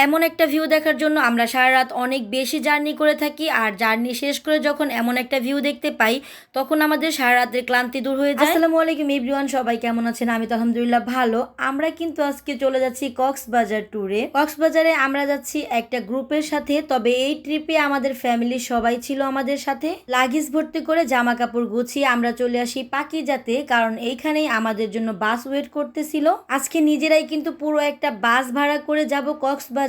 এমন একটা ভিউ দেখার জন্য আমরা সারা রাত অনেক বেশি জার্নি করে থাকি, আর জার্নি শেষ করে যখন এমন একটা ভিউ দেখতে পাই তখন আমাদের সারা রাতের ক্লান্তি দূর হয়ে যায়। আসসালামু আলাইকুম এভরিওয়ান, সবাই কেমন আছেন? আমি তো আলহামদুলিল্লাহ ভালো। আমরা কিন্তু আজকে চলে যাচ্ছি কক্সবাজার ট্যুরে। কক্সবাজারে আমরা যাচ্ছি একটা গ্রুপের সাথে, তবে এই ট্রিপে আমাদের ফ্যামিলির সবাই ছিল আমাদের সাথে। লাগেজ ভর্তি করে জামা কাপড় গুছিয়ে আমরা চলে আসি পাখিজাতে, কারণ এইখানেই আমাদের জন্য বাস ওয়েট করতেছিল। আজকে নিজেরাই কিন্তু পুরো একটা বাস ভাড়া করে যাব কক্সবাজার।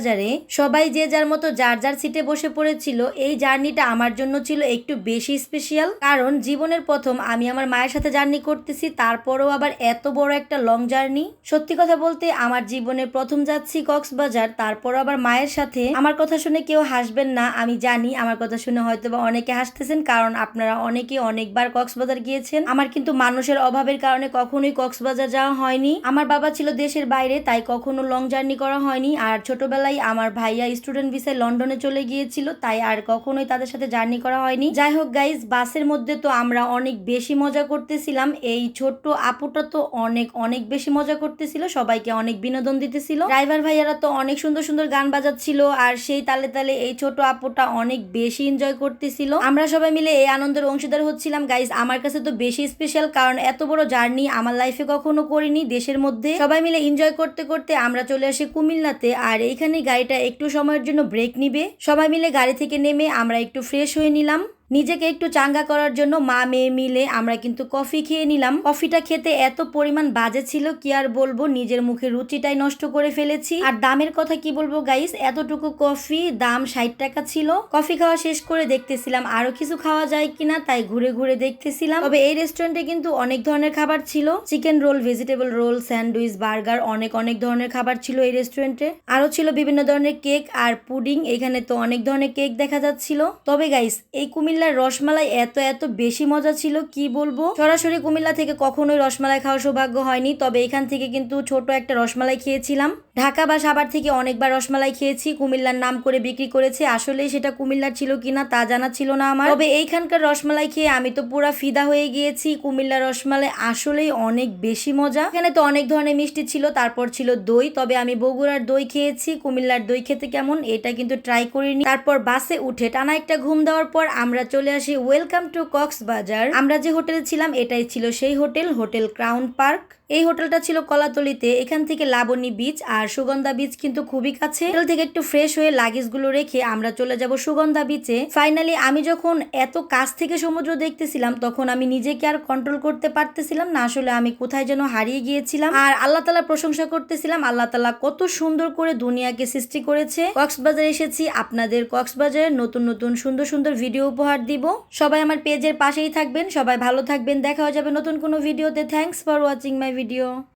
সবাই যে যার মতো যার যার সিটে বসে পড়েছিল। এই জার্নিটা আমার জন্য ছিল একটু বেশি স্পেশাল, কারণ জীবনের প্রথম আমি আমার মায়ের সাথে জার্নি করতেছি, তারপরেও আবার এত বড় একটা লং জার্নি। সত্যি কথা বলতে আমার জীবনের প্রথম যাচ্ছি কক্সবাজার, তারপর আবার মায়ের সাথে। আমার কথা শুনে কেউ হাসবেন না, আমি জানি আমার কথা শুনে হয়তো বা অনেকে হাসতেছেন, কারণ আপনারা অনেকে অনেকবার কক্সবাজার গিয়েছেন। আমার কিন্তু মানুষের অভাবের কারণে কখনোই কক্সবাজার যাওয়া হয়নি। আমার বাবা ছিল দেশের বাইরে, তাই কখনো লং জার্নি করা হয়নি। আর ছোটবেলায় আমার ভাইয়া স্টুডেন্ট ভিসায় লন্ডনে চলে গিয়েছিল, তাই আর কখনোই তাদের সাথে জার্নি করা হয়নি। যাই হোক গাইজ, বাসের মধ্যে তো আমরা অনেক বেশি মজা করতেছিলাম। এই ছোট্ট আপুটা তো অনেক অনেক বেশি মজা করতেছিল, সবাইকে অনেক বিনোদন দিতেছিল। ড্রাইভার ভাইয়ারা তো অনেক সুন্দর সুন্দর গান বাজাচ্ছিল, আর সেই তালে তালে এই ছোট আপুটা অনেক বেশি এনজয় করতেছিল। আমরা সবাই মিলে এই আনন্দের অংশীদার হচ্ছিলাম। গাইজ, আমার কাছে তো বেশি স্পেশাল, কারণ এত বড় জার্নি আমার লাইফে কখনো করিনি দেশের মধ্যে। সবাই মিলে এনজয় করতে করতে আমরা চলে আসি কুমিল্লাতে, আর এইখানে গাড়িটা একটু সময়ের জন্য ব্রেক নিবে। সবাই মিলে গাড়ি থেকে নেমে আমরা একটু ফ্রেশ হয়ে নিলাম। নিজেকে একটু চাঙ্গা করার জন্য মা মেয়ে মিলে আমরা কিন্তু কফি খেয়ে নিলাম। কফিটা খেতে এত পরিমাণ বাজে ছিল, কি আর বলবো, নিজের মুখে রুচিটাই নষ্ট করে ফেলেছি। আর দামের কথা কি বলবো গাইস, এতটুকু কফি দাম 60 টাকা ছিল। কফি খাওয়া শেষ করে দেখতেছিলাম আরো কিছু খাওয়া যায় কিনা, তাই ঘুরে ঘুরে দেখতেছিলাম। তবে এই রেস্টুরেন্টে কিন্তু অনেক ধরনের খাবার ছিল, chicken roll, vegetable roll, sandwich, burger, অনেক অনেক ধরনের খাবার ছিল এই রেস্টুরেন্টে। আরো ছিল বিভিন্ন ধরনের কেক আর পুডিং। এখানে তো অনেক ধরনের কেক দেখা যাচ্ছিল। তবে গাইস, এই কুমিল্লার রসমালাই এত এত বেশি মজা ছিল, কি বলবো। সরাসরি কুমিল্লা থেকে কখনোই রসমালাই খাওয়ার সৌভাগ্য হয়নি, তবে এখান থেকে কিন্তু ছোট একটা রসমালাই খেয়েছিলাম। ঢাকা বা সাভার থেকে অনেকবার রসমালাই খেয়েছি, কুমিল্লার নাম করে বিক্রি করেছে, আসলে সেটা কুমিল্লার ছিল কিনা তা জানা ছিল না আমার। তবে এইখানকার রসমালাই খেয়ে আমি তো পুরা ফিদা হয়ে গিয়েছি। কুমিল্লার রসমালাই আসলেই অনেক বেশি মজা। এখানে তো অনেক ধরনের মিষ্টি ছিল, তারপর ছিল দই। তবে আমি বগুড়ার দই খেয়েছি, কুমিল্লার দই খেতে কেমন এটা কিন্তু ট্রাই করিনি। তারপর বাসে উঠে টানা একটা ঘুম দেওয়ার পর আমরা চলে আসি ওয়েলকাম টু কক্সবাজার। আমরা যে হোটেলে ছিলাম এটাই ছিল সেই হোটেল, হোটেল ক্রাউন পার্ক। এই হোটেলটা ছিল কলাতলিতে। এখান থেকে লাবণী বিচ আর সুগন্ধা বিচ কিন্তু খুবই কাছে। হোটেল থেকে একটু ফ্রেশ হয়ে লাগেজ গুলো রেখে আমরা চলে যাব সুগন্ধা বিচে। ফাইনালি আমি যখন এত কাছ থেকে সমুদ্র দেখতেছিলাম তখন আমি নিজেকে আর কন্ট্রোল করতে পারতেছিলাম না, আসলে আমি কোথায় যেন হারিয়ে গিয়েছিলাম। আর আল্লাহ তাআলার প্রশংসা করতেছিলাম, আল্লাহ তাআলা কত সুন্দর করে দুনিয়াকে সৃষ্টি করেছে। কক্সবাজার এসেছি, আপনাদের কক্সবাজারের নতুন নতুন সুন্দর সুন্দর ভিডিও উপহার দিব। সবাই আমার পেজের পাশেই থাকবেন, সবাই ভালো থাকবেন, দেখা হয়ে যাবে নতুন কোনো ভিডিওতে। Thanks for watching my video.